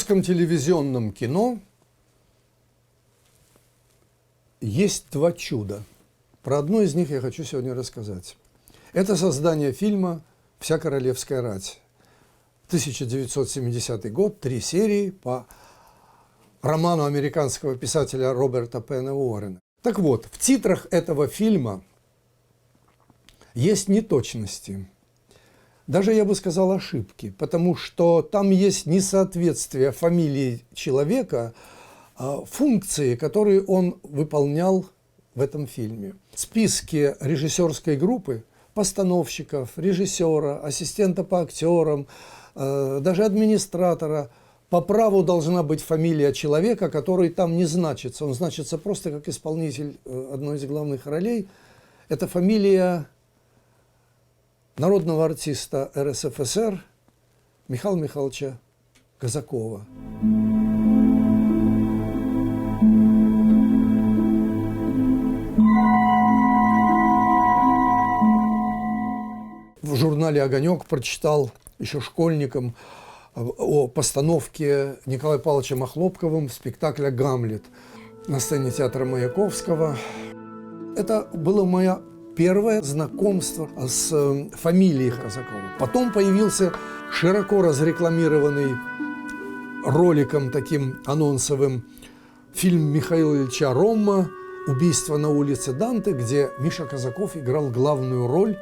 русском телевизионном кино есть два чуда. Про одно из них я хочу сегодня рассказать. Это создание фильма «Вся королевская рать». 1970 год, 3 серии по роману американского писателя Роберта Пена Уоррена. Так вот, в титрах этого фильма есть неточности. Даже, я бы сказал, ошибки, потому что там есть несоответствие фамилии человека функции, которые он выполнял в этом фильме. В списке режиссерской группы постановщиков, режиссера, ассистента по актерам, даже администратора по праву должна быть фамилия человека, который там не значится. Он значится просто как исполнитель одной из главных ролей. Это фамилия народного артиста РСФСР Михаила Михайловича Казакова. В журнале «Огонек» прочитал еще школьникам о постановке Николаем Павловичем Охлопковым спектакля «Гамлет» на сцене театра Маяковского. Это было мое первое знакомство с фамилией Казакова. Потом появился широко разрекламированный роликом таким анонсовым фильм Михаила Ильича Ромма «Убийство на улице Данте», где Миша Казаков играл главную роль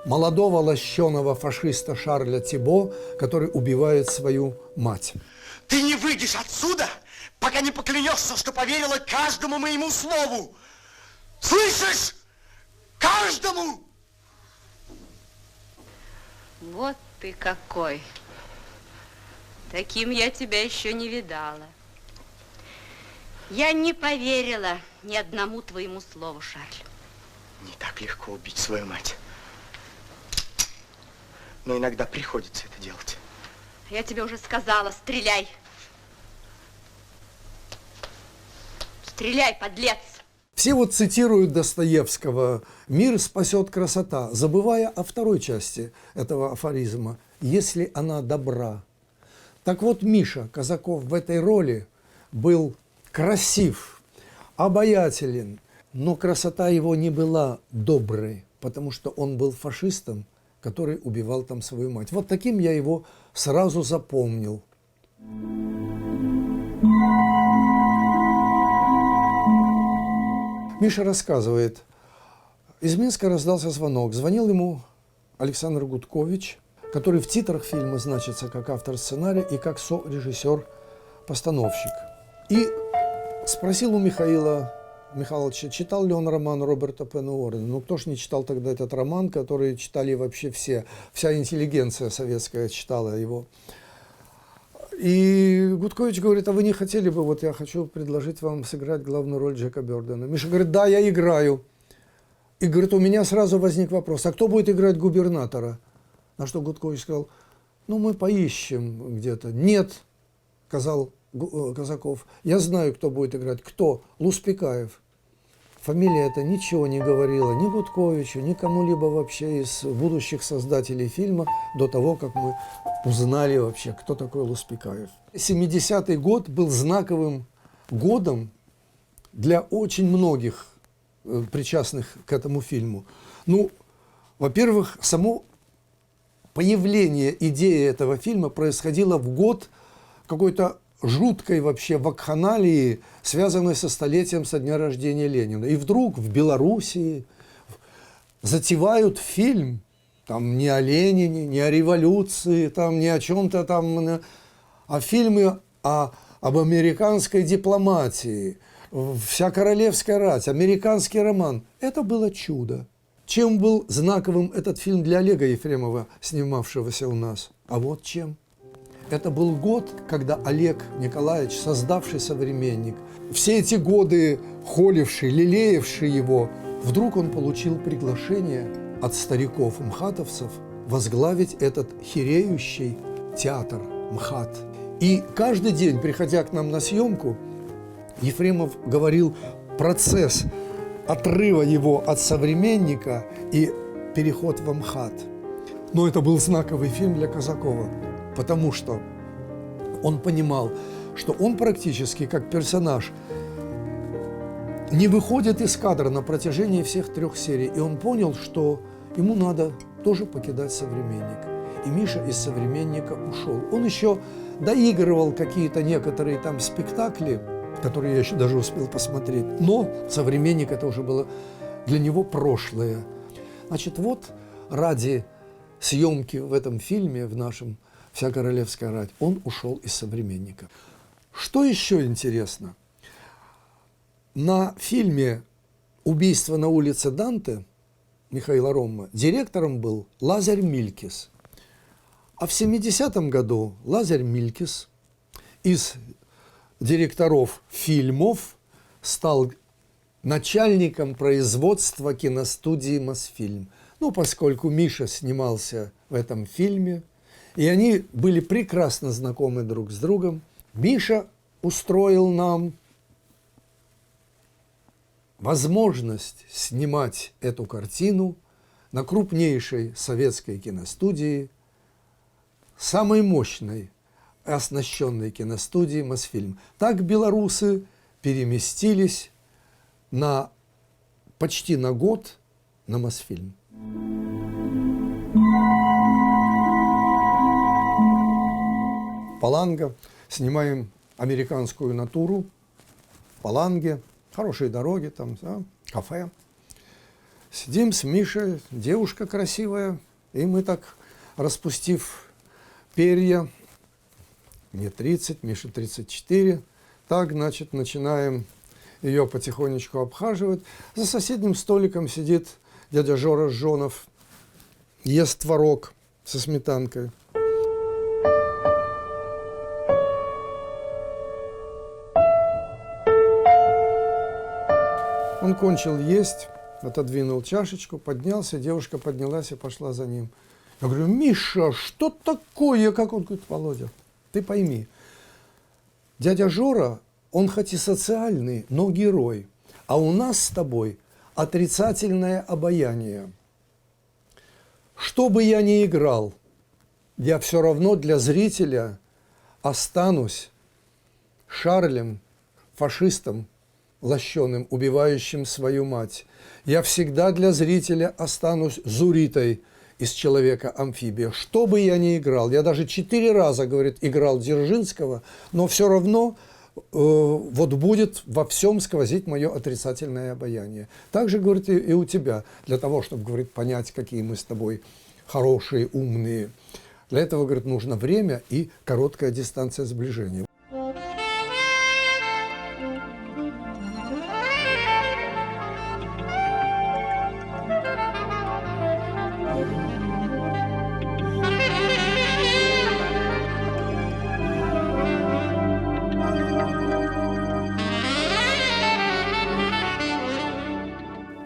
молодого лощеного фашиста Шарля Тибо, который убивает свою мать. Ты не выйдешь отсюда, пока не поклянешься, что поверила каждому моему слову. Слышишь? Каждому! Вот ты какой. Таким я тебя еще не видала. Я не поверила ни одному твоему слову, Шарль. Не так легко убить свою мать. Но иногда приходится это делать. Я тебе уже сказала, стреляй. Стреляй, подлец. Все вот цитируют Достоевского «Мир спасет красота», забывая о второй части этого афоризма «если она добра». Так вот, Миша Казаков в этой роли был красив, обаятелен, но красота его не была доброй, потому что он был фашистом, который убивал там свою мать. Вот таким я его сразу запомнил. Миша рассказывает, из Минска раздался звонок. Звонил ему Александр Гудкович, который в титрах фильма значится как автор сценария и как со-режиссер-постановщик. И спросил у Михаила Михайловича, читал ли он роман Роберта Пена Уоррена. Ну, кто ж не читал тогда этот роман, который читали вообще все. Вся интеллигенция советская читала его. И Гудкович говорит, а вы не хотели бы, вот я хочу предложить вам сыграть главную роль Джека Бёрдена. Миша говорит, да, я играю. И говорит, у меня сразу возник вопрос, а кто будет играть губернатора? На что Гудкович сказал, ну, мы поищем где-то. Нет, сказал Казаков, я знаю, кто будет играть. Кто? Луспекаев. Фамилия эта ничего не говорила ни Гудковичу, ни кому-либо вообще из будущих создателей фильма до того, как мы узнали вообще, кто такой Луспекаев. 70-й год был знаковым годом для очень многих причастных к этому фильму. Ну, во-первых, само появление идеи этого фильма происходило в год какой-то жуткой вообще вакханалии, связанной со столетием со дня рождения Ленина. И вдруг в Белоруссии затевают фильм, там не о Ленине, не о революции, там не о чем-то там, а фильмы об американской дипломатии, «Вся королевская рать», американский роман. Это было чудо. Чем был знаковым этот фильм для Олега Ефремова, снимавшегося у нас? А вот чем. Это был год, когда Олег Николаевич, создавший «Современник», все эти годы холивший, лелеявший его, вдруг он получил приглашение от стариков-мхатовцев возглавить этот хиреющий театр МХАТ. И каждый день, приходя к нам на съемку, Ефремов говорил процесс отрыва его от «Современника» и переход в МХАТ. Но это был знаковый фильм для Казакова. Потому что Он понимал, что он практически как персонаж не выходит из кадра на протяжении всех 3 серий. И он понял, что ему надо тоже покидать «Современник». И Миша из «Современника» ушел. Он еще доигрывал какие-то некоторые там спектакли, которые я еще даже успел посмотреть. Но «Современник» это уже было для него прошлое. Значит, вот ради съемки в этом фильме, в нашем «Вся королевская рать», он ушел из «Современника». Что еще интересно? На фильме «Убийство на улице Данте» Михаила Ромма директором был Лазарь Милькис. А в 70-м году Лазарь Милькис из директоров фильмов стал начальником производства киностудии «Мосфильм». Ну, поскольку Миша снимался в этом фильме, и они были прекрасно знакомы друг с другом, Миша устроил нам возможность снимать эту картину на крупнейшей советской киностудии, самой мощной и оснащенной киностудии «Мосфильм». Так белорусы переместились почти на год на «Мосфильм». Паланга. Снимаем американскую натуру. Паланге. Хорошие дороги там, да, кафе. Сидим с Мишей, девушка красивая. И мы так, распустив перья, мне 30, Мише 34. Так, значит, начинаем ее потихонечку обхаживать. За соседним столиком сидит дядя Жора Жонов, ест творог со сметанкой. Он кончил есть, отодвинул чашечку, поднялся, девушка поднялась и пошла за ним. Я говорю: Миша, что такое? Как он говорит: Володя, ты пойми, дядя Жора, он хоть и социальный, но герой, а у нас с тобой отрицательное обаяние. Что бы я ни играл, я все равно для зрителя останусь Шарлем, фашистом, лощеным, убивающим свою мать. Я всегда для зрителя останусь Зуритой из «Человека-амфибия». Что бы я ни играл, я даже 4 раза, говорит, играл Дзержинского, но все равно вот будет во всем сквозить мое отрицательное обаяние. Так же, говорит, и у тебя, для того, чтобы, говорит, понять, какие мы с тобой хорошие, умные. Для этого, говорит, нужно время и короткая дистанция сближения.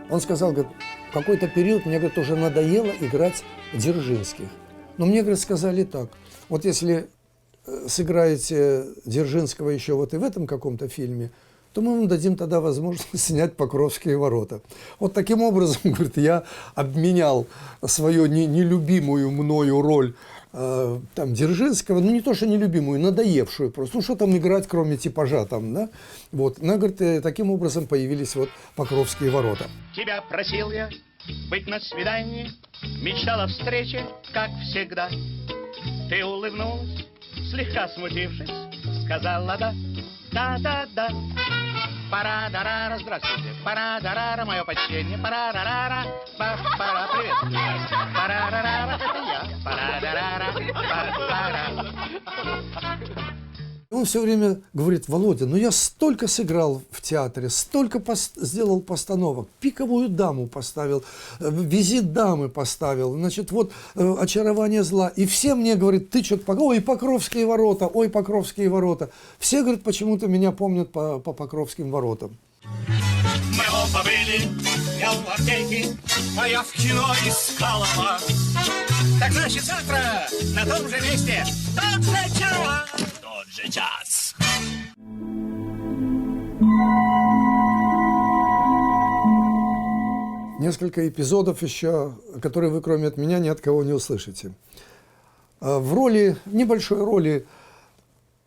Он сказал, говорит, в какой-то период мне, говорит, уже надоело играть Дзержинских. Но мне, говорит, сказали так: вот если сыграете Дзержинского еще вот и в этом каком-то фильме, то мы вам дадим тогда возможность снять «Покровские ворота». Вот таким образом, говорит, я обменял свою нелюбимую мною роль там Дзержинского, ну не то, что нелюбимую, надоевшую просто. Ну что там играть, кроме типажа там, да? Вот, ну, говорит, таким образом появились вот «Покровские ворота». Тебя просил я быть на свидании, мечтал о встрече, как всегда. Ты улыбнулась, слегка смутившись, сказала да, да. Пара-дарара, здравствуйте, пара-дарара, мое почтение, пара-дарара, пара, приветствую вас, пара-дарара, это я, пара-дарара, пара. Он все время говорит: Володя, ну я столько сыграл в театре, столько сделал постановок, «Пиковую даму» поставил, «Визит дамы» поставил, значит, вот «Очарование зла». И все мне говорят: ты что-то, ой, «Покровские ворота», ой, «Покровские ворота». Все, говорят, почему-то меня помнят по Покровским воротам. Мы оба были, я в аптеке, а я в кино искала вас. Так значит, завтра на том же месте, тот же час. Несколько эпизодов еще, которые вы, кроме от меня, ни от кого не услышите. В роли, небольшой роли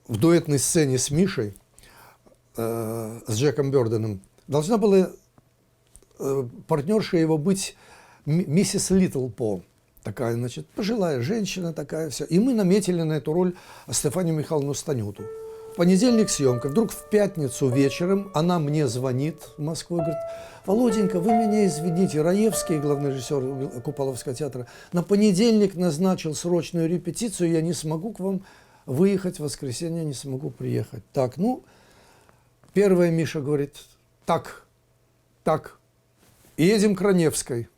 в дуэтной сцене с Мишей, с Джеком Бёрденом, должна была партнерша его быть миссис Литлпо. Такая, значит, пожилая женщина такая вся. И мы наметили на эту роль Стефанию Михайловну Станюту. В понедельник съемка. Вдруг в пятницу вечером она мне звонит в Москву и говорит: Володенька, вы меня извините, Раевский, главный режиссер Куполовского театра, на понедельник назначил срочную репетицию, я не смогу к вам выехать, в воскресенье не смогу приехать. Так, ну, первая Миша говорит: так, едем к Раневской.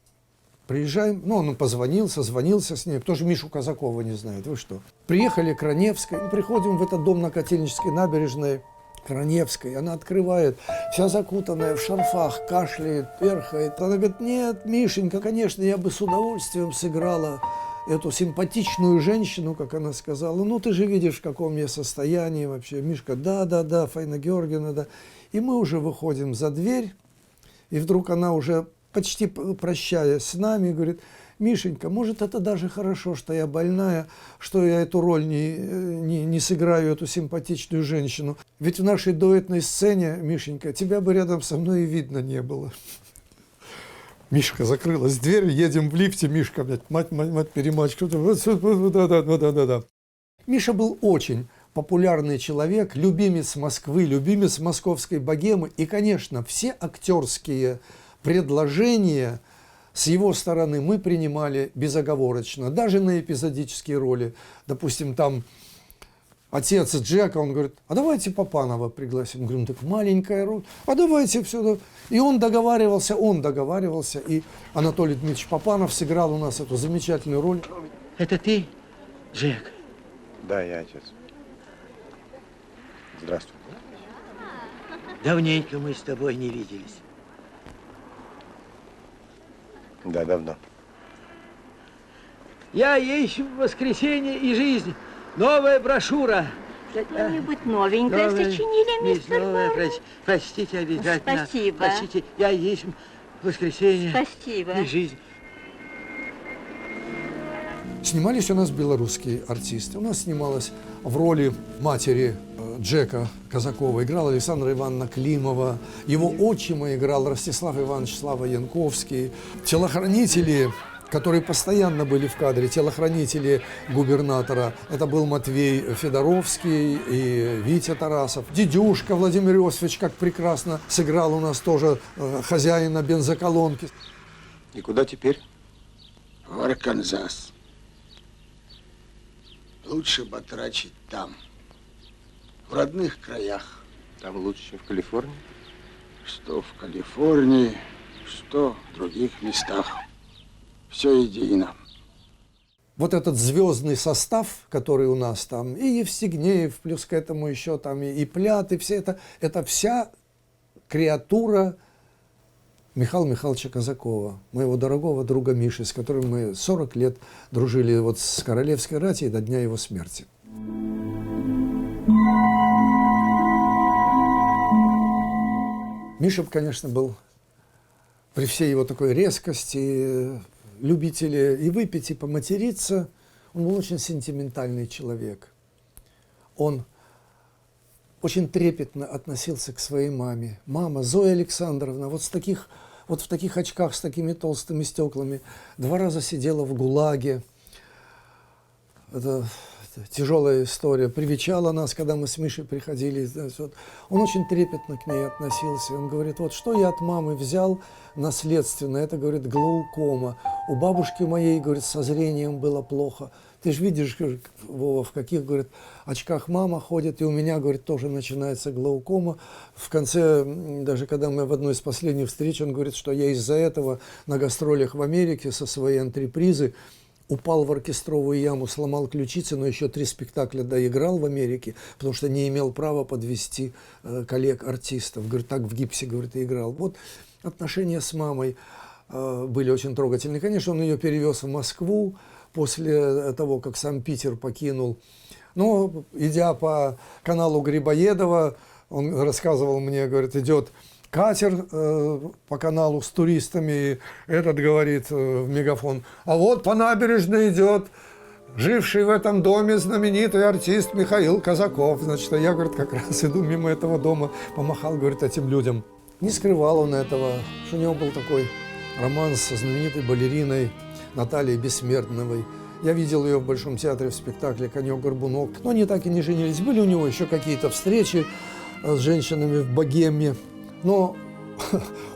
Приезжаем, ну, он позвонил, созвонился с ней. Кто же Мишу Казакова не знает, вы что? Приехали к Раневской, приходим в этот дом на Котельнической набережной, к Раневской. Она открывает, вся закутанная в шарфах, кашляет, перхает. Она говорит: нет, Мишенька, конечно, я бы с удовольствием сыграла эту симпатичную женщину, как она сказала. Ну, ты же видишь, в каком я состоянии вообще. Мишка: да, Фаина Георгиевна, да. И мы уже выходим за дверь, и вдруг она уже, почти прощаясь с нами, говорит: Мишенька, может, это даже хорошо, что я больная, что я эту роль не сыграю, эту симпатичную женщину. Ведь в нашей дуэтной сцене, Мишенька, тебя бы рядом со мной и видно не было. Мишка, закрылась дверь, едем в лифте, Мишка, блядь, мать, перемачка. Да. Миша был очень популярный человек, любимец Москвы, любимец московской богемы. И, конечно, все актерские предложения с его стороны мы принимали безоговорочно, даже на эпизодические роли. Допустим, там отец Джека, он говорит: а давайте Папанова пригласим. Мы говорим: так маленькая роль, а давайте все. И он договаривался, и Анатолий Дмитриевич Папанов сыграл у нас эту замечательную роль. Это ты, Джек? Да, я отец. Здравствуй. Давненько мы с тобой не виделись. Да, давно. Я ищу воскресенье и жизнь. Новая брошюра. Что-нибудь новенькое сочинили, мистер Барни? Простите обязательно. Спасибо. Простите, я ищу воскресенье Спасибо. и жизнь. Снимались у нас белорусские артисты. У нас снималась в роли матери Джека Казакова играла Александра Ивановна Климова. Его отчима играл Ростислав Иванович Слава Янковский. Телохранители, которые постоянно были в кадре, телохранители губернатора, это был Матвей Федоровский и Витя Тарасов. Дедюшка Владимир Иосифович, как прекрасно сыграл у нас тоже хозяина бензоколонки. И куда теперь? В Арканзас. Лучше батрачить там, в родных краях. Там лучше, чем в Калифорнии? Что в Калифорнии, что в других местах. Все едино. Вот этот звездный состав, который у нас там, и Евстигнеев, плюс к этому еще там и Плят, и все это вся креатура Михаила Михайловича Казакова, моего дорогого друга Миши, с которым мы 40 лет дружили вот с королевской рати до дня его смерти. Миша, конечно, был при всей его такой резкости, любитель и выпить, и поматериться, он был очень сентиментальный человек. Он очень трепетно относился к своей маме. Мама, Зоя Александровна, вот в таких очках, с такими толстыми стеклами, 2 раза сидела в ГУЛАГе. Это тяжелая история. Привечала нас, когда мы с Мишей приходили. Он очень трепетно к ней относился. Он говорит: вот что я от мамы взял наследственно, это, говорит, глаукома. У бабушки моей, говорит, со зрением было плохо. Ты же видишь, Вова, в каких, говорит, очках мама ходит, и у меня, говорит, тоже начинается глаукома. В конце, даже когда мы в одной из последних встреч, он говорит, что я из-за этого на гастролях в Америке со своей антрепризы упал в оркестровую яму, сломал ключицы, но еще 3 спектакля доиграл в Америке, потому что не имел права подвести коллег-артистов. Говорит, так в гипсе, говорит, и играл. Вот отношения с мамой были очень трогательные. Конечно, он ее перевез в Москву после того, как сам Питер покинул. Но, идя по каналу Грибоедова, он рассказывал мне, говорит, идет катер по каналу с туристами, этот говорит в мегафон: а вот по набережной идет живший в этом доме знаменитый артист Михаил Казаков. Значит, а я, говорит, как раз иду мимо этого дома, помахал, говорит, этим людям. Не скрывал он этого, что у него был такой роман со знаменитой балериной Натальей Бессмертновой. Я видел ее в Большом театре в спектакле «Конек-горбунок». Но они так и не женились. Были у него еще какие-то встречи с женщинами в богеме. Но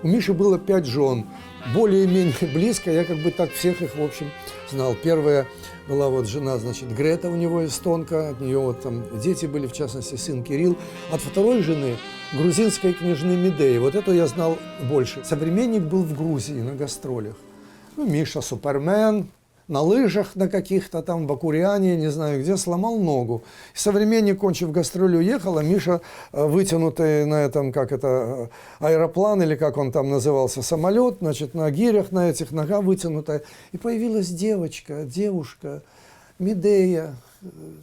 у Миши было 5 жен. Более-менее близко, я как бы так всех их, в общем, знал. Первая была вот жена, значит, Грета у него эстонка, от нее вот там дети были, в частности, сын Кирилл. От второй жены грузинской княжны Медеи. Вот эту я знал больше. Современник был в Грузии на гастролях. Ну, Миша Супермен, на лыжах на каких-то там, в Бакуриане, не знаю где, сломал ногу. И современник, кончив гастроли, уехал, а Миша, вытянутый на этом, как это, аэроплан, или как он там назывался, самолет, значит, на гирях, на этих, нога вытянутая. И появилась девушка, Медея,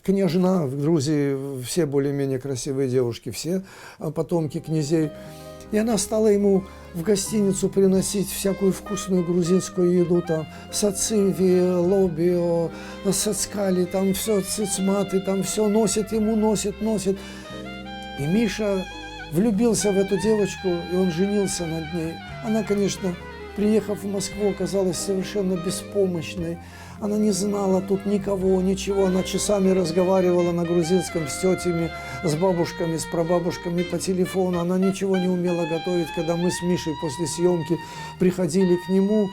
княжна. В Грузии все более-менее красивые девушки, все потомки князей. И она стала ему в гостиницу приносить всякую вкусную грузинскую еду, там, сациви, лобио, сацкали, там все, цицматы, там все носит ему, носит. И Миша влюбился в эту девочку, и он женился над ней. Она, конечно, приехав в Москву, оказалась совершенно беспомощной. Она не знала тут никого, ничего. Она часами разговаривала на грузинском с тетями, с бабушками, с прабабушками по телефону. Она ничего не умела готовить. Когда мы с Мишей после съемки приходили к нему,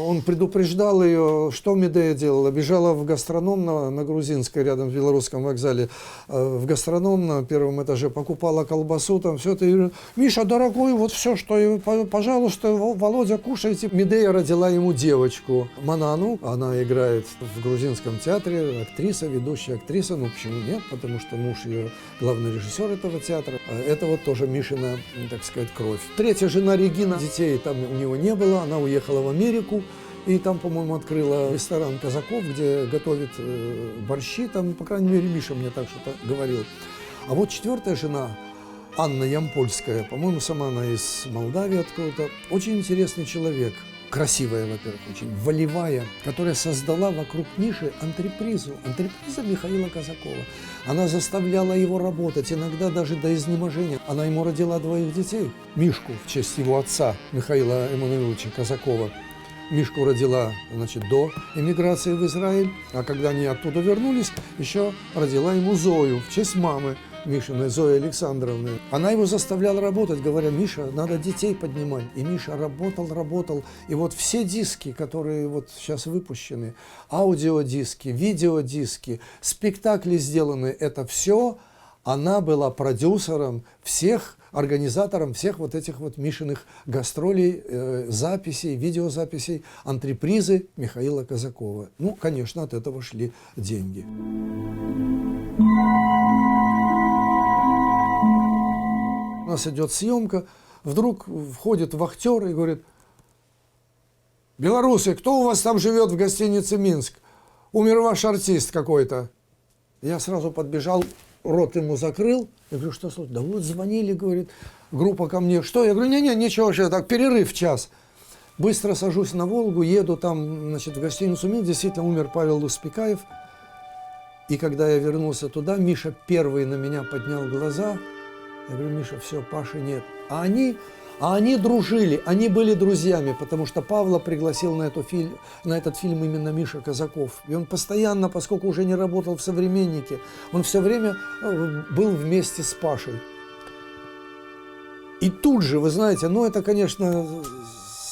он предупреждал ее, что Медея делала. Бежала в гастроном на Грузинской, рядом в Белорусском вокзале, в гастроном на первом этаже, покупала колбасу, там все это. И говорю, Миша, дорогой, вот все, что, пожалуйста, Володя, кушайте. Медея родила ему девочку Манану. Она играет в грузинском театре, актриса, ведущая актриса. Ну, почему нет? Потому что муж ее главный режиссер этого театра. Это вот тоже Мишина, так сказать, кровь. Третья жена Регина, детей там у него не было, она уехала в Америку, и там, по-моему, открыла ресторан «Казаков», где готовит борщи, там, по крайней мере, Миша мне так что-то говорил. А вот четвертая жена, Анна Ямпольская, по-моему, сама она из Молдавии откуда-то, очень интересный человек, красивая, во-первых, очень волевая, которая создала вокруг Миши антреприза Михаила Казакова. Она заставляла его работать, иногда даже до изнеможения. Она ему родила 2 детей. Мишку, в честь его отца, Михаила Эммануиловича Казакова. Мишку родила, значит, до эмиграции в Израиль, а когда они оттуда вернулись, еще родила ему Зою, в честь мамы Мишиной, Зои Александровны. Она его заставляла работать, говоря, Миша, надо детей поднимать. И Миша работал. И вот все диски, которые вот сейчас выпущены, аудиодиски, видеодиски, спектакли сделаны, это все, она была продюсером всех, организатором всех вот этих вот Мишиных гастролей, записей, видеозаписей, антрепризы Михаила Казакова. Ну, конечно, от этого шли деньги. У нас идет съемка, вдруг входит вахтер и говорит, белорусы, кто у вас там живет в гостинице «Минск»? Умер ваш артист какой-то. Я сразу подбежал, рот ему закрыл. Я говорю, что случилось? Да вот звонили, говорит, группа ко мне. Что? Я говорю, ничего, вообще так, перерыв час. Быстро сажусь на «Волгу», еду там, значит, в гостиницу «Минск». Действительно умер Павел Луспекаев. И когда я вернулся туда, Миша первый на меня поднял глаза. Я говорю, Миша, все, Паши нет. А они дружили, они были друзьями, потому что Павла пригласил на этот фильм именно Миша Казаков. И он постоянно, поскольку уже не работал в «Современнике», он все время был вместе с Пашей. И тут же, вы знаете, ну это, конечно,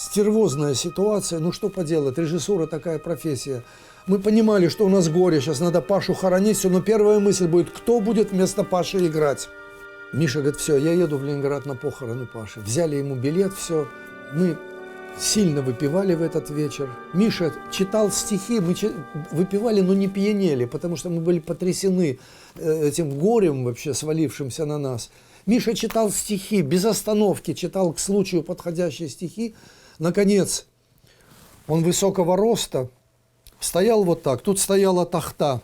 стервозная ситуация, ну что поделать, режиссура такая профессия. Мы понимали, что у нас горе, сейчас надо Пашу хоронить, все, но первая мысль будет, кто будет вместо Паши играть. Миша говорит, все, я еду в Ленинград на похороны Паши. Взяли ему билет, все. Мы сильно выпивали в этот вечер. Миша читал стихи, мы выпивали, но не пьянели, потому что мы были потрясены этим горем вообще, свалившимся на нас. Миша читал стихи, без остановки читал к случаю подходящие стихи. Наконец, он высокого роста, стоял вот так, тут стояла тахта.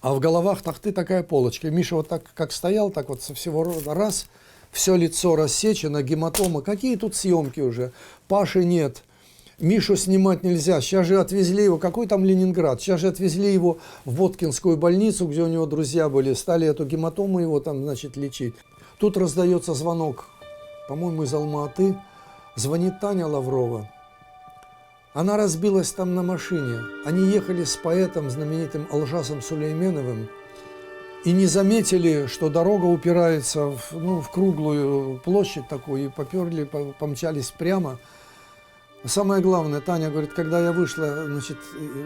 А в головах тахты такая полочка. И Миша вот так, как стоял, так вот со всего рода раз, все лицо рассечено, гематома. Какие тут съемки уже? Паши нет, Мишу снимать нельзя. Сейчас же отвезли его, какой там Ленинград? Сейчас же отвезли его в Боткинскую больницу, где у него друзья были. Стали эту гематому его там, значит, лечить. Тут раздается звонок, по-моему, из Алма-Аты. Звонит Таня Лаврова. Она разбилась там на машине. Они ехали с поэтом знаменитым Алжасом Сулейменовым и не заметили, что дорога упирается в круглую площадь такую, и поперли, помчались прямо. Самое главное, Таня говорит, когда я вышла, значит,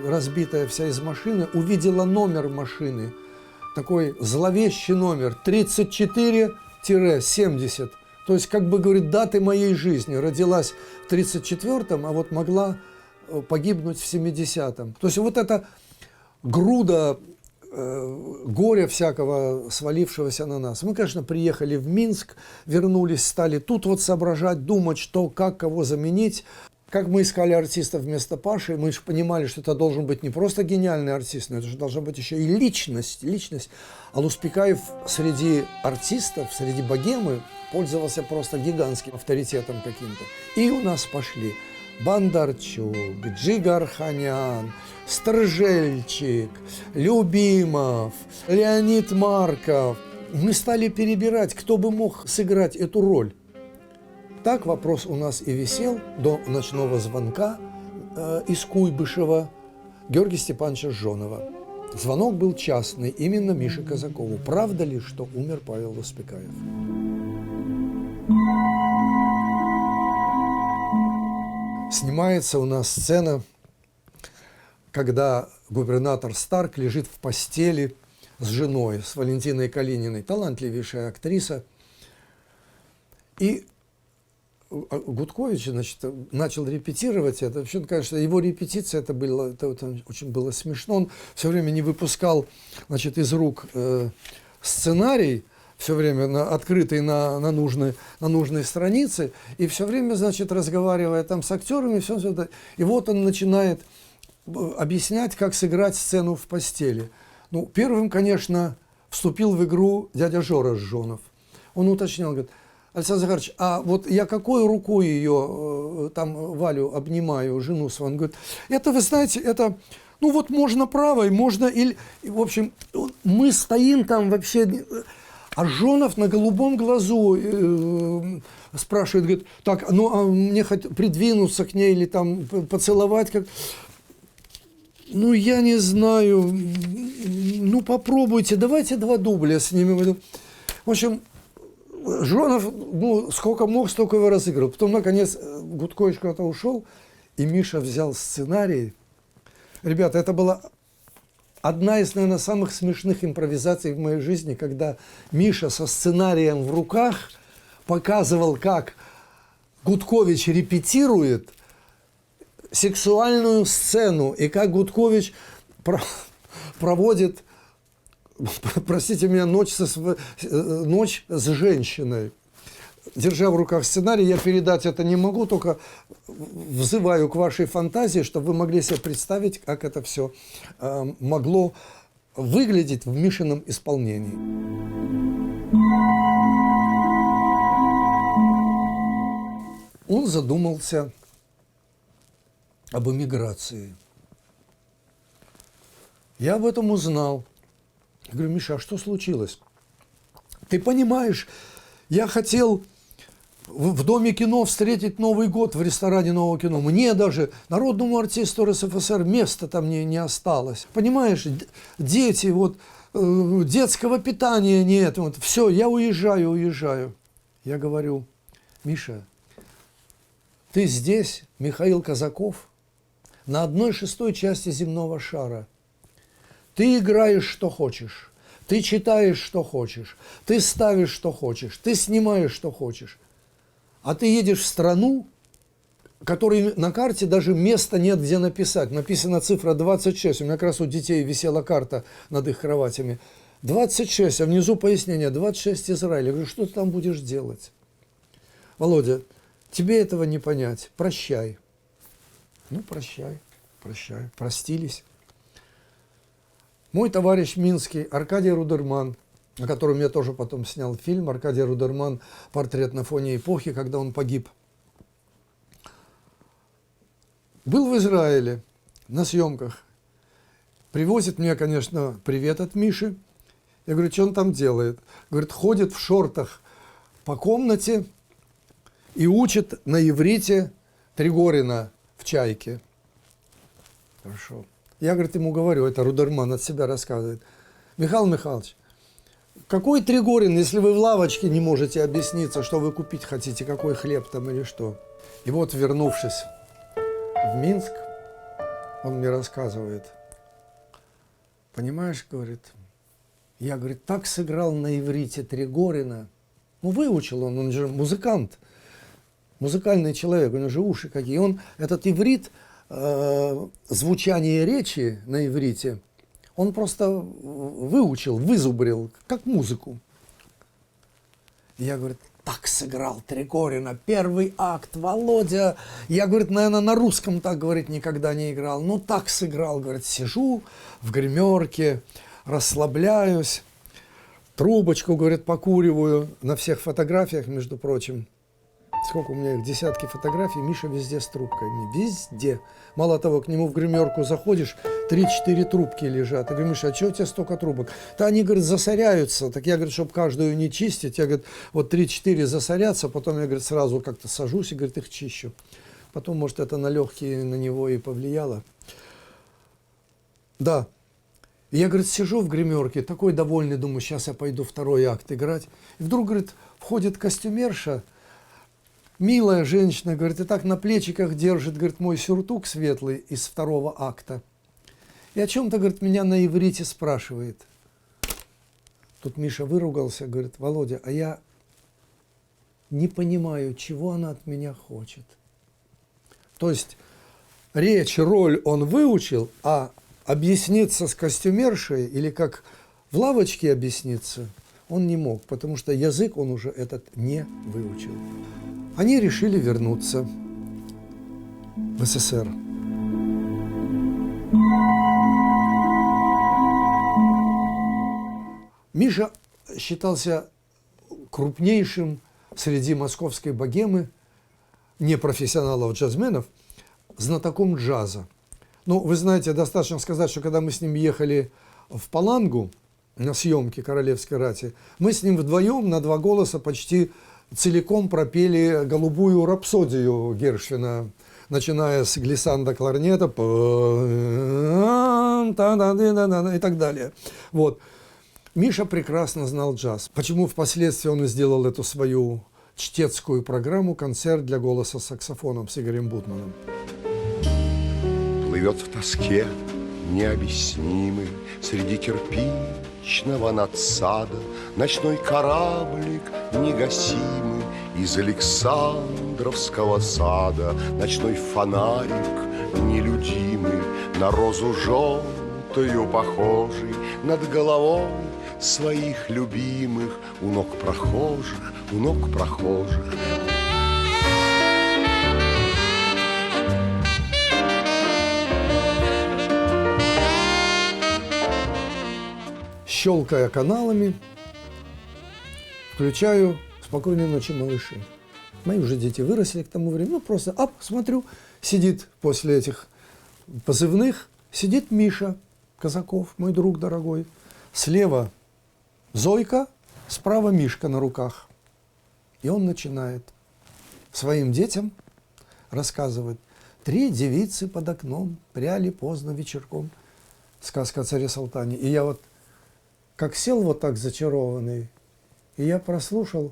разбитая вся из машины, увидела номер машины, такой зловещий номер, 34-70. То есть, как бы, говорит, даты моей жизни. Родилась в 34-м, а вот могла погибнуть в 70-м. То есть, вот эта груда горя всякого, свалившегося на нас. Мы, конечно, приехали в Минск, вернулись, стали тут вот соображать, думать, что, как, кого заменить. Как мы искали артиста вместо Паши, мы же понимали, что это должен быть не просто гениальный артист, но это же должна быть еще и личность. А Луспекаев среди артистов, среди богемы пользовался просто гигантским авторитетом каким-то. И у нас пошли Бондарчук, Джигарханян, Стржельчик, Любимов, Леонид Марков. Мы стали перебирать, кто бы мог сыграть эту роль. Так вопрос у нас и висел до ночного звонка из Куйбышева Георгия Степановича Жонова. Звонок был частный, именно Мише Казакову. Правда ли, что умер Павел Луспекаев? Снимается у нас сцена, когда губернатор Старк лежит в постели с женой, с Валентиной Калининой, талантливейшая актриса. И Гудкович, значит, начал репетировать это. Вообще, конечно, его репетиция, это очень было смешно. Он все время не выпускал, значит, из рук сценарий, все время открытый на нужной странице, и все время, значит, разговаривая там с актерами, все это. И вот он начинает объяснять, как сыграть сцену в постели. Ну, первым, конечно, вступил в игру дядя Жора Жонов. Он уточнял, говорит: Александр Захарович, а вот я какой рукой ее, там, Валю обнимаю, жену свою? Он говорит: это, вы знаете, это, ну вот можно правой, можно или... В общем, мы стоим там вообще... А Жонов на голубом глазу спрашивает, говорит: так, ну а мне хоть придвинуться к ней или там поцеловать как... Ну, я не знаю, ну попробуйте, давайте 2 дубля снимем. В общем... Жонов, ну, сколько мог, столько его разыграл. Потом, наконец, Гудкович куда-то ушел, и Миша взял сценарий. Ребята, это была одна из, наверное, самых смешных импровизаций в моей жизни, когда Миша со сценарием в руках показывал, как Гудкович репетирует сексуальную сцену, и как Гудкович проводит... Простите меня, ночь с женщиной. Держа в руках сценарий, я передать это не могу, только взываю к вашей фантазии, чтобы вы могли себе представить, как это все могло выглядеть в Мишином исполнении. Он задумался об эмиграции. Я об этом узнал. Я говорю: Миша, а что случилось? Ты понимаешь, я хотел в Доме кино встретить Новый год, в ресторане Нового кино. Мне даже, народному артисту РСФСР, места там не осталось. Понимаешь, дети, вот, детского питания нет. Вот, все, я уезжаю. Я говорю: Миша, ты здесь, Михаил Казаков, на 1/6 части земного шара. Ты играешь, что хочешь, ты читаешь, что хочешь, ты ставишь, что хочешь, ты снимаешь, что хочешь. А ты едешь в страну, которой на карте даже места нет, где написать. Написана цифра 26. У меня как раз у детей висела карта над их кроватями. 26, а внизу пояснение: 26 Израиль. Я говорю: что ты там будешь делать? Володя, тебе этого не понять. Прощай. Ну, прощай. Простились. Мой товарищ минский Аркадий Рудерман, о котором я тоже потом снял фильм, Аркадий Рудерман «Портрет на фоне эпохи», когда он погиб. Был в Израиле на съемках. Привозит мне, конечно, привет от Миши. Я говорю, что он там делает? Говорит, ходит в шортах по комнате и учит на иврите Тригорина в «Чайке». Хорошо. Я, говорит, ему говорю, это Рудерман от себя рассказывает. Михаил Михайлович, какой Тригорин, если вы в лавочке не можете объясниться, что вы купить хотите, какой хлеб там или что? И вот, вернувшись в Минск, он мне рассказывает. Понимаешь, говорит, я, говорит, так сыграл на иврите Тригорина. Ну, выучил он же музыкант, музыкальный человек, у него же уши какие. Он этот иврит, звучание речи на иврите, он просто выучил, вызубрил, как музыку. Я, говорит, так сыграл Тригорина, первый акт, Володя. Я, говорит, наверное, на русском так, говорит, никогда не играл. Ну, так сыграл, говорит, сижу в гримерке, расслабляюсь, трубочку, говорит, покуриваю на всех фотографиях, между прочим. Сколько у меня их, десятки фотографий, Миша везде с трубками, везде. Мало того, к нему в гримерку заходишь, 3-4 трубки лежат. Я говорю, Миша, а чего у тебя столько трубок? Да они, говорит, засоряются. Так я, говорит, чтобы каждую не чистить, я, говорит, вот 3-4 засорятся, потом я, говорит, сразу как-то сажусь и, говорит, их чищу. Потом, может, это на легкие на него и повлияло. Да. И я, говорит, сижу в гримерке, такой довольный, думаю, сейчас я пойду второй акт играть. И вдруг, говорит, входит костюмерша, милая женщина, говорит, и так на плечиках держит, говорит, мой сюртук светлый из второго акта. И о чем-то, говорит, меня на иврите спрашивает. Тут Миша выругался, говорит, Володя, а я не понимаю, чего она от меня хочет. То есть речь, роль он выучил, а объясниться с костюмершей или как в лавочке объясниться он не мог, потому что язык он уже этот не выучил. Они решили вернуться в СССР. Миша считался крупнейшим среди московской богемы, непрофессионалов-джазменов, знатоком джаза. Ну, вы знаете, достаточно сказать, что когда мы с ним ехали в Палангу на съемки «Королевской рати», мы с ним вдвоем на два голоса почти целиком пропели «Голубую рапсодию» Гершвина, начиная с глиссанда кларнета и так далее. Вот. Миша прекрасно знал джаз. Почему впоследствии он и сделал эту свою чтецкую программу «Концерт для голоса с саксофоном» с Игорем Бутманом. Плывет в тоске необъяснимый среди кирпичного надсада ночной кораблик негасимый из Александровского сада, ночной фонарик нелюдимый, на розу желтую похожий, над головой своих любимых, у ног прохожих, у ног прохожих. Щелкая каналами, включаю «Спокойной ночи, малыши». Мои уже дети выросли к тому времени. Ну, просто смотрю, сидит после этих позывных, сидит Миша Казаков, мой друг дорогой. Слева Зойка, справа Мишка на руках. И он начинает своим детям рассказывать. 3 девицы под окном пряли поздно вечерком. Сказка о царе Салтане. И я вот как сел вот так зачарованный, и я прослушал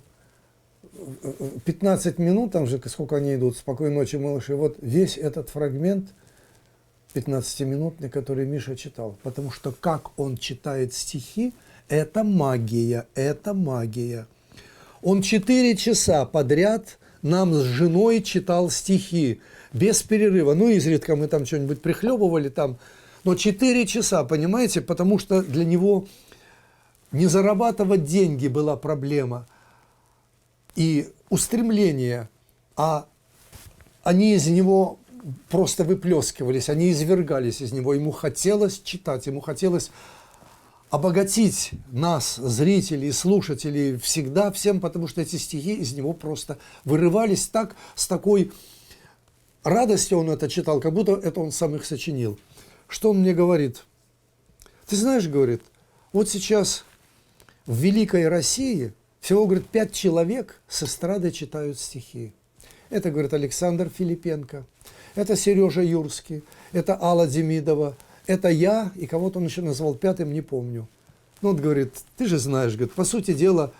15 минут, там же сколько они идут, «Спокойной ночи, малыши», вот весь этот фрагмент 15-минутный, который Миша читал. Потому что как он читает стихи, это магия, это магия. Он 4 часа подряд нам с женой читал стихи, без перерыва. Ну, изредка мы там что-нибудь прихлебывали там, но 4 часа, понимаете, потому что для него не зарабатывать деньги была проблема и устремление, а они из него просто выплескивались, они извергались из него. Ему хотелось читать, ему хотелось обогатить нас, зрителей, слушателей, всегда всем, потому что эти стихи из него просто вырывались так, с такой радости он это читал, как будто это он сам их сочинил. Что он мне говорит? Ты знаешь, говорит, вот сейчас в великой России всего, говорит, 5 человек с эстрады читают стихи. Это, говорит, Александр Филипенко, это Сережа Юрский, это Алла Демидова, это я, и кого-то он еще назвал 5-м, не помню. Ну, вот, говорит, ты же знаешь, говорит, по сути дела,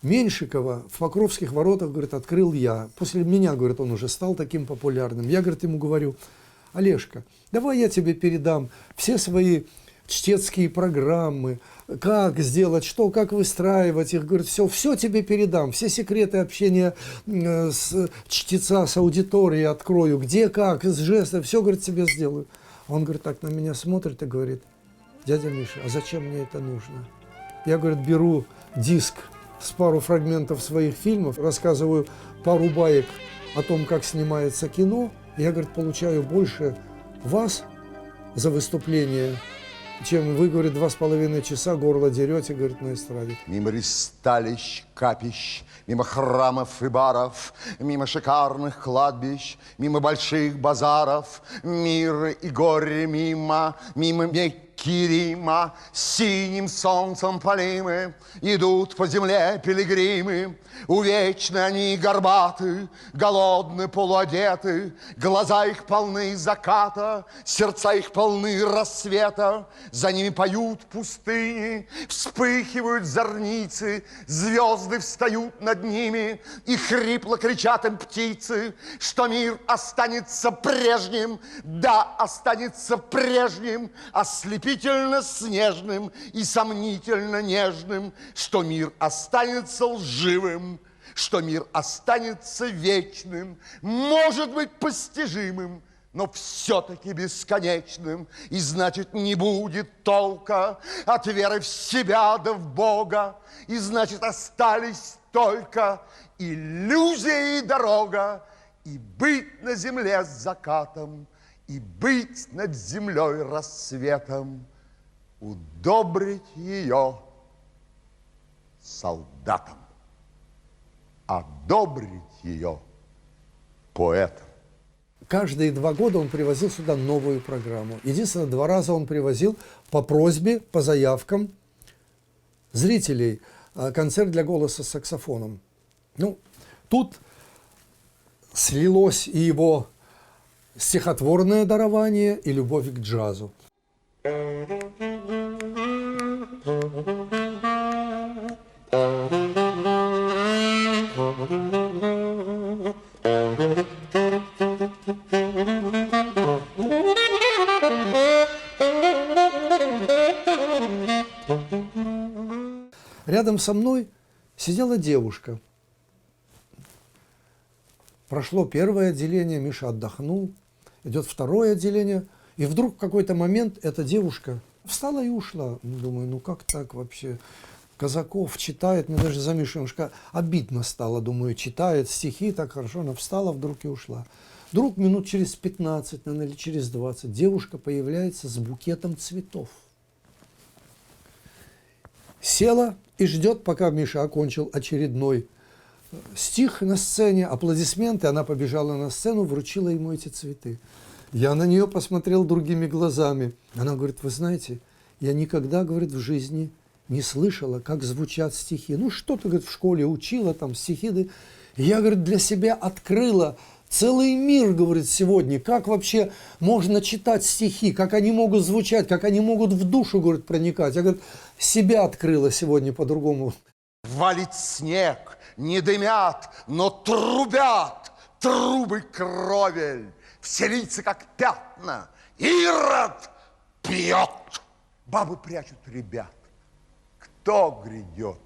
Меньшикова в Покровских воротах, говорит, открыл я. После меня, говорит, он уже стал таким популярным. Я, говорит, ему говорю, Олежка, давай я тебе передам все свои чтецкие программы, как сделать, что, как выстраивать их. Говорит, все тебе передам, все секреты общения с чтеца, с аудиторией открою, где, как, с жестов, все, говорит, тебе сделаю. Он, говорит, так на меня смотрит и говорит, дядя Миша, а зачем мне это нужно? Я, говорит, беру диск с пару фрагментов своих фильмов, рассказываю пару баек о том, как снимается кино. Я, говорит, получаю больше вас за выступление, чем вы, говорит, 2,5 часа горло дерете, говорит, на эстраде. Мимо ристалищ, капищ, мимо храмов и баров, мимо шикарных кладбищ, мимо больших базаров, мира и горе мимо Мекки, Рима, синим солнцем полимы, идут по земле пилигримы. Увечны они горбаты, голодны, полуодеты, глаза их полны заката, сердца их полны рассвета. За ними поют пустыни, вспыхивают зорницы, звезды встают над ними, и хрипло кричат им птицы, что мир останется прежним, да, останется прежним, ослепительно снежным и сомнительно нежным, что мир останется лживым, что мир останется вечным, может быть постижимым, но все-таки бесконечным. И значит, не будет толка от веры в себя да в Бога. И значит, остались только иллюзия и дорога, и быть на земле с закатом, и быть над землей рассветом, удобрить ее солдатом, одобрить ее поэтом. Каждые 2 года он привозил сюда новую программу. Единственное, 2 раза он привозил по просьбе, по заявкам зрителей концерт для голоса с саксофоном. Ну, тут слилось и его стихотворное дарование, и любовь к джазу. Рядом со мной сидела девушка. Прошло 1-е отделение, Миша отдохнул, идет 2-е отделение, и вдруг в какой-то момент эта девушка встала и ушла. Думаю, ну как так вообще? Казаков читает, мне даже за Мишу немножко обидно стало, думаю, читает стихи так хорошо, она встала вдруг и ушла. Вдруг минут через 15, наверное, или через 20 девушка появляется с букетом цветов. Села и ждет, пока Миша окончил очередной стих на сцене, аплодисменты, она побежала на сцену, вручила ему эти цветы. Я на нее посмотрел другими глазами. Она говорит, вы знаете, я никогда, говорит, в жизни не слышала, как звучат стихи. Ну, что-то, говорит, в школе учила, там, стихи. Да. Я, говорит, для себя открыла целый мир, говорит, сегодня. Как вообще можно читать стихи, как они могут звучать, как они могут в душу, говорит, проникать. Я, говорит, себя открыла сегодня по-другому. Валит снег, не дымят, но трубят трубы кровель. Все лица, как пятна, Ирод пьет. Бабы прячут ребят. Кто грядет?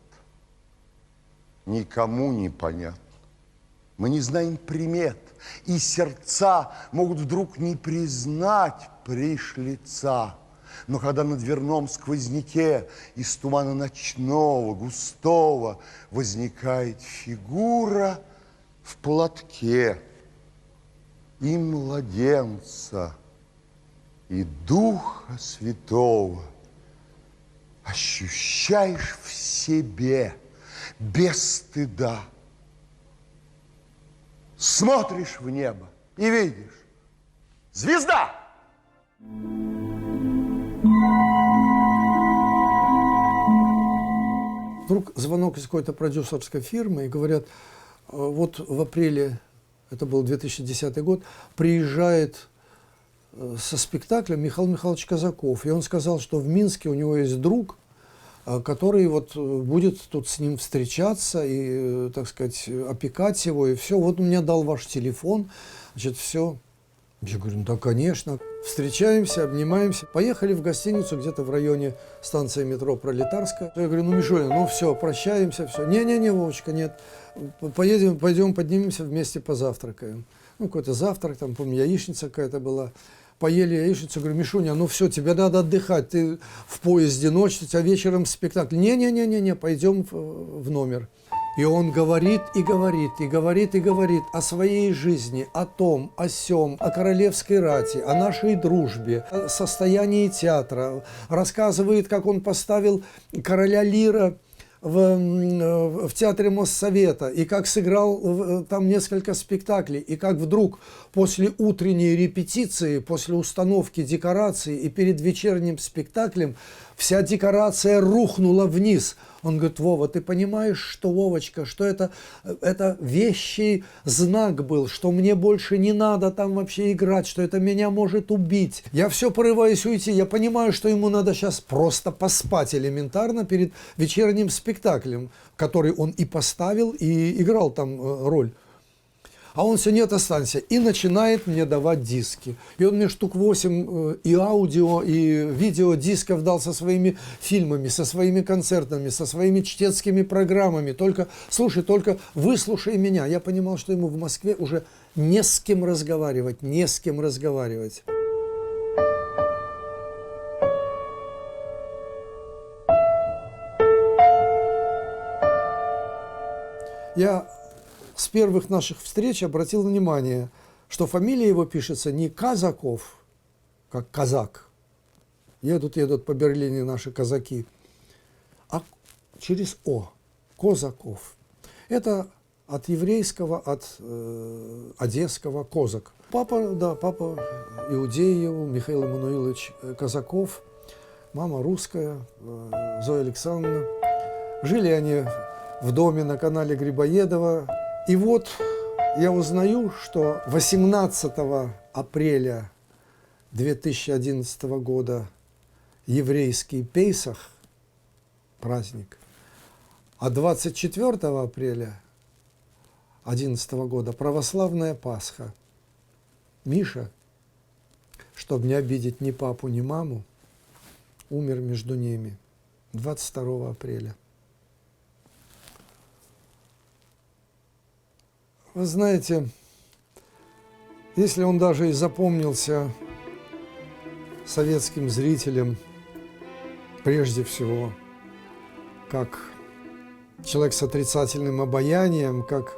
Никому не понятно. Мы не знаем примет, и сердца могут вдруг не признать пришлица. Но когда на дверном сквозняке из тумана ночного, густого, возникает фигура в платке, и младенца, и Духа Святого ощущаешь в себе без стыда. Смотришь в небо и видишь. Звезда! Вдруг звонок из какой-то продюсерской фирмы и говорят, вот в апреле, это был 2010 год, приезжает со спектаклем Михаил Михайлович Казаков. И он сказал, что в Минске у него есть друг, который вот будет тут с ним встречаться и, так сказать, опекать его. И все, вот он мне дал ваш телефон, значит, все. Я говорю, ну да, конечно. Встречаемся, обнимаемся. Поехали в гостиницу где-то в районе станции метро Пролетарская. Я говорю, ну, Мишуля, ну все, прощаемся, все. Не-не-не, Вовочка, нет. Пойдем, поднимемся вместе, позавтракаем. Ну, какой-то завтрак, там, помню, яичница какая-то была. Поели яичницу, говорю, Мишуня, ну все, тебе надо отдыхать, ты в поезде ночь, у тебя вечером спектакль. Не-не-не-не, пойдем в номер. И он говорит и говорит, и говорит, и говорит о своей жизни, о том, о сём, о королевской рати, о нашей дружбе, о состоянии театра. Рассказывает, как он поставил короля Лира в театре Моссовета, и как сыграл там несколько спектаклей, и как вдруг после утренней репетиции, после установки декорации и перед вечерним спектаклем вся декорация рухнула вниз. Он говорит, Вова, ты понимаешь, что, Вовочка, что это вещий знак был, что мне больше не надо там вообще играть, что это меня может убить. Я все порываюсь уйти, я понимаю, что ему надо сейчас просто поспать элементарно перед вечерним спектаклем, который он и поставил, и играл там роль. А он все, нет, останься. И начинает мне давать диски. И он мне штук 8 и аудио, и видео дисков дал со своими фильмами, со своими концертами, со своими чтецкими программами. Только, слушай, только выслушай меня. Я понимал, что ему в Москве уже не с кем разговаривать, не с кем разговаривать. Я с первых наших встреч обратил внимание, что фамилия его пишется не Казаков, как казак. Едут по Берлине наши казаки, а через О, Козаков. Это от еврейского, от одесского козак. Папа иудей его, Михаил Эммануилович Казаков, мама русская, Зоя Александровна. Жили они в доме на канале Грибоедова. И вот я узнаю, что 18 апреля 2011 года еврейский Пейсах, праздник, а 24 апреля 2011 года православная Пасха. Миша, чтобы не обидеть ни папу, ни маму, умер между ними 22 апреля. Вы знаете, если он даже и запомнился советским зрителям, прежде всего, как человек с отрицательным обаянием, как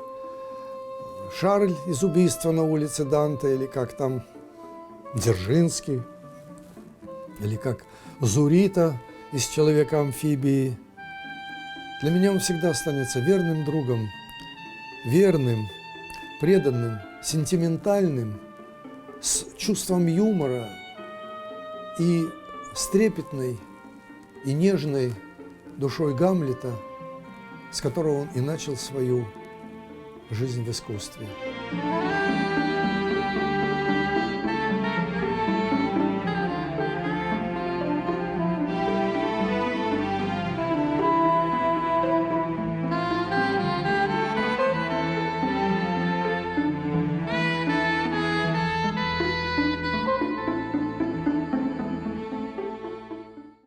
Шарль из «Убийства на улице Данте», или как там Дзержинский, или как Зурита из «Человека-амфибии», для меня он всегда останется верным другом, верным, преданным, сентиментальным, с чувством юмора и с трепетной и нежной душой Гамлета, с которого он и начал свою жизнь в искусстве.